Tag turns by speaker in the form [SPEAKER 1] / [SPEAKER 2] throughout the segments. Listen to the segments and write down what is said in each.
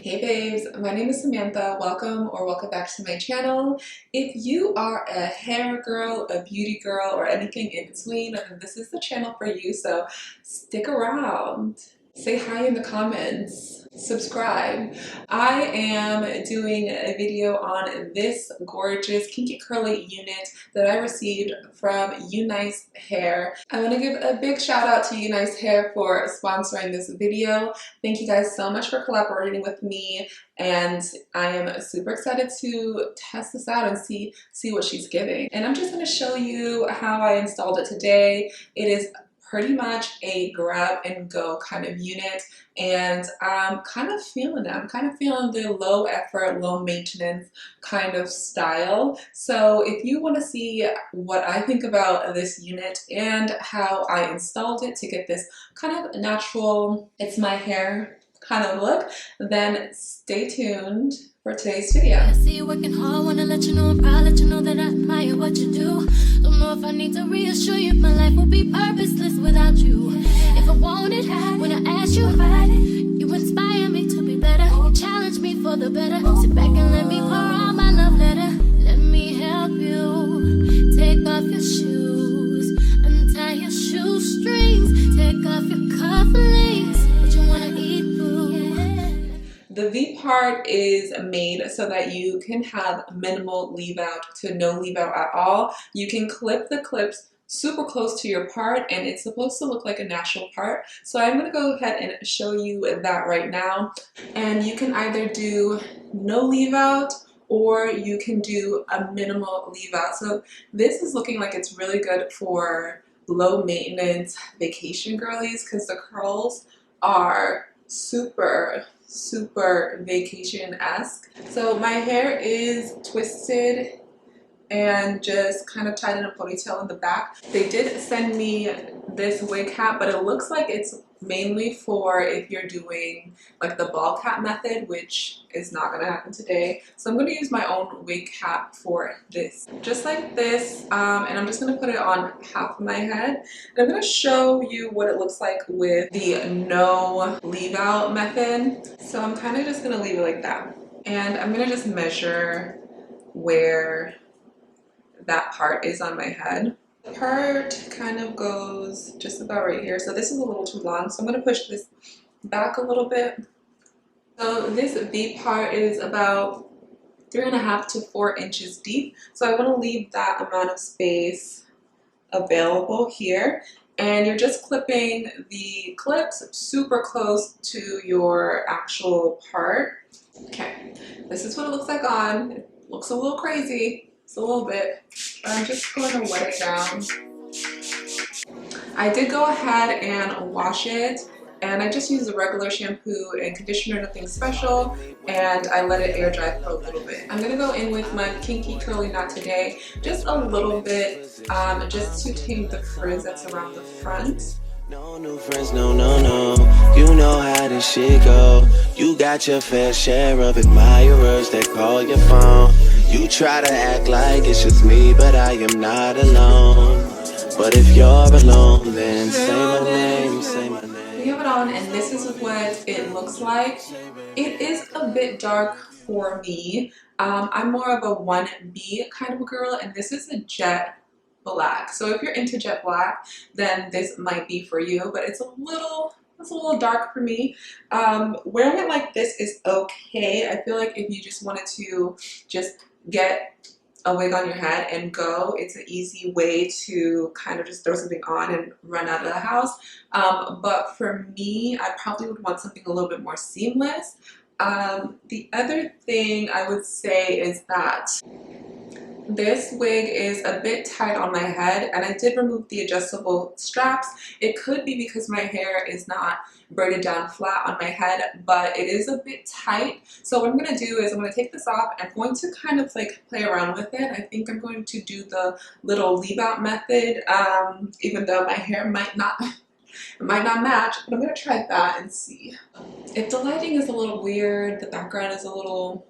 [SPEAKER 1] Hey babes, my name is Samantha. Welcome back to my channel. If you are a hair girl, a beauty girl, or anything in between, then this is the channel for you, so stick around. Say hi in the comments. Subscribe. I am doing a video on this gorgeous kinky curly unit that I received from UNice Hair. I want to give a big shout out to UNice Hair for sponsoring this video. Thank you guys so much for collaborating with me, and I am super excited to test this out and see what she's giving. And I'm just going to show you how I installed it today. It is pretty much a grab and go kind of unit, and I'm kind of feeling it. I'm kind of feeling the low effort, low maintenance kind of style. So if you want to see what I think about this unit and how I installed it to get this kind of natural, it's my hair kind of look, then stay tuned for today's video.
[SPEAKER 2] I see you working hard, wanna let you know, I'm proud, let you know that I admire what you do. Don't know if I need to reassure you, my life would be purposeless without you. If I want it, when I ask you about it, you inspire me to be better. You challenge me for the better. Sit back and let me pour out my love letter. Let me help you. Take off your shoes, untie your shoestrings, take off your cufflinks. What you wanna eat, boo?
[SPEAKER 1] The V part is made so that you can have minimal leave out to no leave out at all. You can clip the clips super close to your part, and it's supposed to look like a natural part. So I'm going to go ahead and show you that right now. And you can either do no leave out or you can do a minimal leave out. So this is looking like it's really good for low maintenance vacation girlies because the curls are super vacation-esque. So my hair is twisted and just kind of tied in a ponytail in the back. They did send me this wig cap, but it looks like it's mainly for if you're doing like the ball cap method, which is not gonna happen today. So I'm gonna use my own wig cap for this. Just like this, and I'm just gonna put it on half of my head. And I'm gonna show you what it looks like with the no leave out method. So I'm kind of just gonna leave it like that. And I'm gonna just measure where that part is on my head. The part kind of goes just about right here. So this is a little too long. So I'm going to push this back a little bit. So this V part is about 3.5 to 4 inches deep. So I want to leave that amount of space available here. And you're just clipping the clips super close to your actual part. Okay, this is what it looks like on. It looks a little crazy. It's a little bit, but I'm just going to wet it down. I did go ahead and wash it, and I just used a regular shampoo and conditioner, nothing special, and I let it air dry for a little bit. I'm going to go in with my Kinky curly knot today, just a little bit, just to tame the frizz that's around the front.
[SPEAKER 3] No new friends, no. You know how this shit go. You got your fair share of admirers that call your phone. You try to act like it's just me, but I am not alone. But if you're alone, then say my name, say my name.
[SPEAKER 1] We have it on, and this is what it looks like. It is a bit dark for me. I'm more of a 1B kind of a girl, and this is a jet black. So if you're into jet black, then this might be for you, but it's a little dark for me. Wearing it like this is okay. I feel like if you just wanted to just get a wig on your head and go, it's an easy way to kind of just throw something on and run out of the house. But for me, I probably would want something a little bit more seamless. The other thing I would say is that this wig is a bit tight on my head, and I did remove the adjustable straps. It could be because my hair is not braided down flat on my head, but it is a bit tight. So what I'm going to do is I'm going to take this off. I'm going to kind of like play around with it. I think I'm going to do the little leave out method, even though my hair might not match, but I'm going to try that and see. If the lighting is a little weird, the background is a little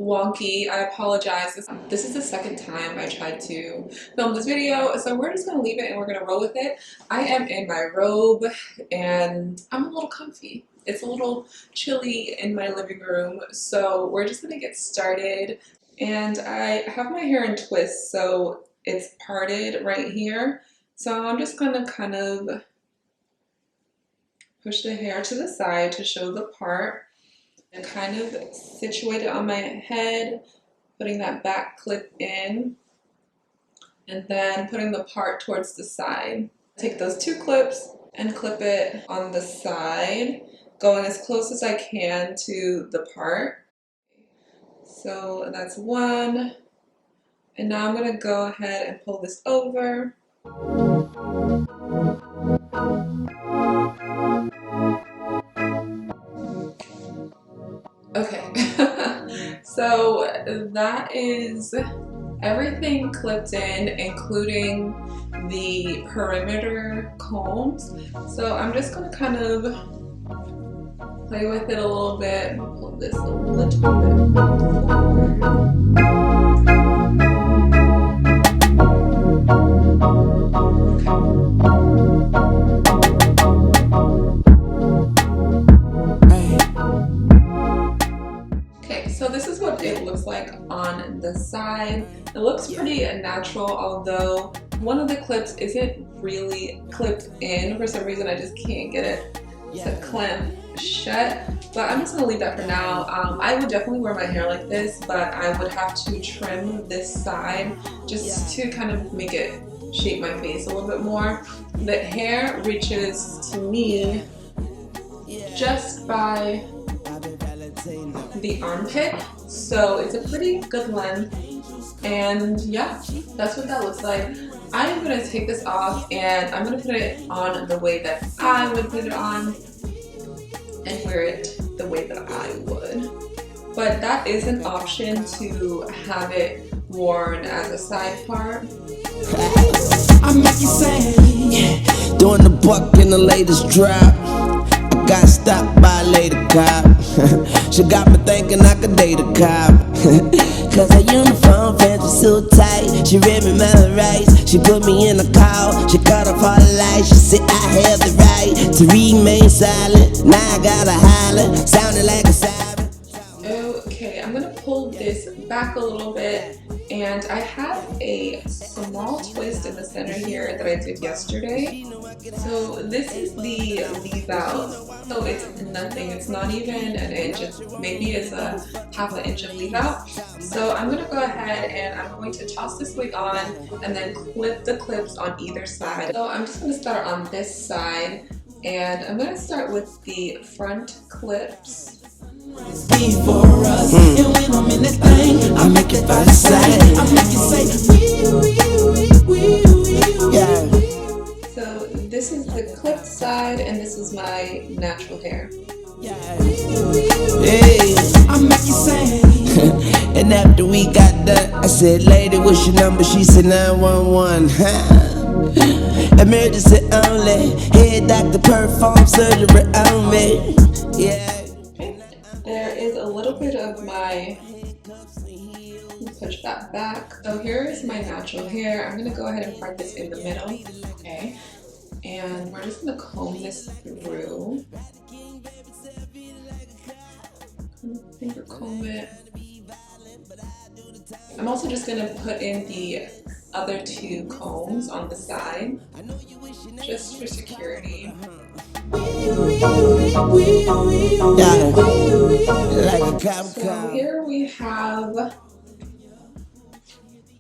[SPEAKER 1] wonky, I apologize. This is the second time I tried to film this video, so we're just gonna leave it and we're gonna roll with it. I am in my robe and I'm a little comfy. it's a little chilly in my living room, so we're just gonna get started. And I have my hair in twists, so it's parted right here. So I'm just gonna kind of push the hair to the side to show the part and kind of situate it on my head, putting that back clip in, and then putting the part towards the side. Take those two clips and clip it on the side, going as close as I can to the part. So that's one. And now I'm gonna go ahead and pull this over. Okay, so that is everything clipped in, including the perimeter combs. So I'm just gonna kind of play with it a little bit, pull this a little bit forward. Okay, so this is what it looks like on the side. It looks pretty natural, although one of the clips isn't really clipped in. For some reason, I just can't get it to clamp shut, but I'm just gonna leave that for now. I would definitely wear my hair like this, but I would have to trim this side just to kind of make it shape my face a little bit more. The hair reaches to me just by the armpit, so it's a pretty good length, and yeah, that's what that looks like. I'm gonna take this off and I'm gonna put it on the way that I would put it on and wear it the way that I would. But that is an option to have it worn as a side part.
[SPEAKER 3] I make you say, doing the buck in the latest drop. I got stopped by a lady cop. She got me thinking I could date a cop. Cause her uniform pants were so tight. She read me my rights. She put me in a call. She cut off all the lights. She said I have the right to remain silent. Now I gotta holler, sounding like a siren.
[SPEAKER 1] Okay, I'm gonna pull this back a little bit, and I have a small twist in the center here that I did yesterday. So this is the leave out. So it's nothing, it's not even an inch, maybe it's a half an inch of leave out. So I'm gonna go ahead and I'm going to toss this wig on and then clip the clips on either side. So I'm just gonna start on this side, and I'm gonna start with the front clips.
[SPEAKER 3] For us, and when I'm in that thing, I make it by the side. I make it say, yeah.
[SPEAKER 1] So this is the clipped side, and this is my natural hair.
[SPEAKER 3] Hey, I make you say. And after we got done, I said, lady, what's your number? She said 911. Emergency only. Head doctor perform surgery on me. Yeah.
[SPEAKER 1] There is a little bit of my, push that back. So here is my natural hair. I'm gonna go ahead and part this in the middle, okay? And we're just gonna comb this through. Finger comb it. I'm also just gonna put in the other two combs on the side, just for security. So here we have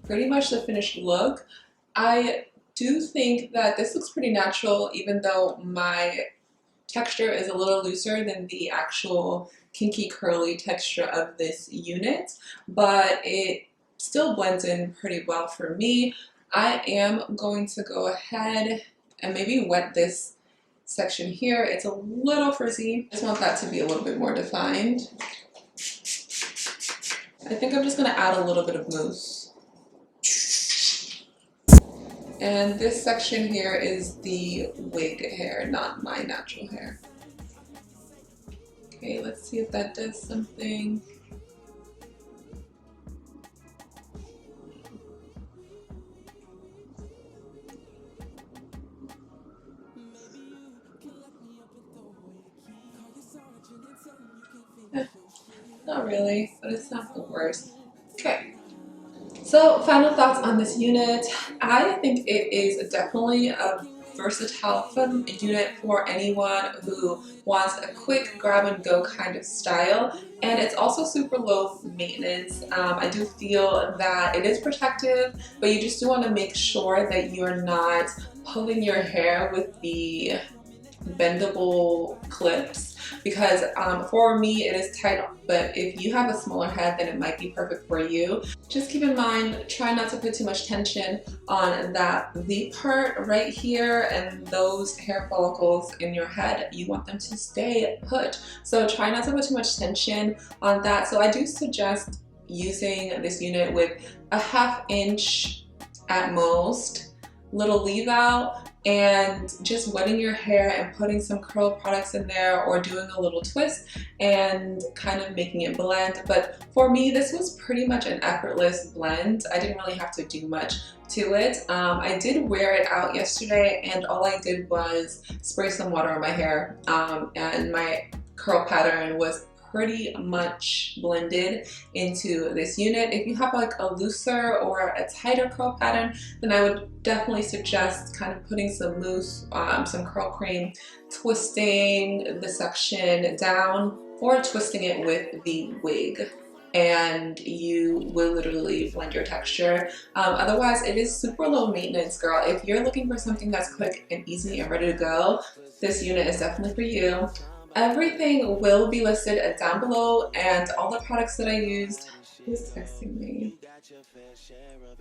[SPEAKER 1] pretty much the finished look. I do think that this looks pretty natural, even though my texture is a little looser than the actual kinky curly texture of this unit, but it still blends in pretty well for me. I am going to go ahead and maybe wet this section here. It's a little frizzy. I just want that to be a little bit more defined. I think I'm just gonna add a little bit of mousse. And this section here is the wig hair, not my natural hair. Okay, let's see if that does something. Not really, but it's not the worst. Okay. So, final thoughts on this unit. I think it is definitely a versatile, fun unit for anyone who wants a quick grab and go kind of style, and it's also super low maintenance. I do feel that it is protective, but you just do want to make sure that you're not pulling your hair with the bendable clips, because for me it is tight, but if you have a smaller head then it might be perfect for you. Just keep in mind, try not to put too much tension on that V part right here and those hair follicles in your head. You want them to stay put, so try not to put too much tension on that. So I do suggest using this unit with a 1/2 inch at most little leave out, and just wetting your hair and putting some curl products in there, or doing a little twist and kind of making it blend. But for me, this was pretty much an effortless blend. I didn't really have to do much to it. I did wear it out yesterday, and all I did was spray some water on my hair, and my curl pattern was pretty much blended into this unit. If you have like a looser or a tighter curl pattern, then I would definitely suggest kind of putting some mousse, some curl cream, twisting the section down, or twisting it with the wig, and you will literally blend your texture. Otherwise, it is super low maintenance, girl. If you're looking for something that's quick and easy and ready to go, this unit is definitely for you. Everything will be listed down below, and all the products that I used, who's texting me?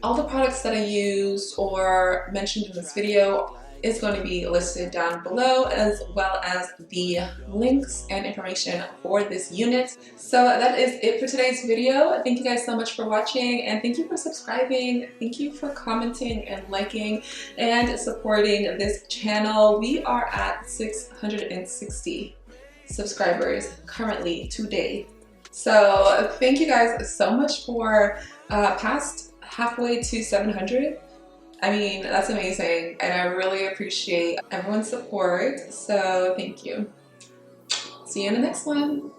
[SPEAKER 1] All the products that I used or mentioned in this video is going to be listed down below, as well as the links and information for this unit. So that is it for today's video. Thank you guys so much for watching, and thank you for subscribing. Thank you for commenting and liking and supporting this channel. We are at 660 subscribers currently today. So thank you guys so much for past halfway to 700. I mean, that's amazing, and I really appreciate everyone's support, so thank you. See you in the next one.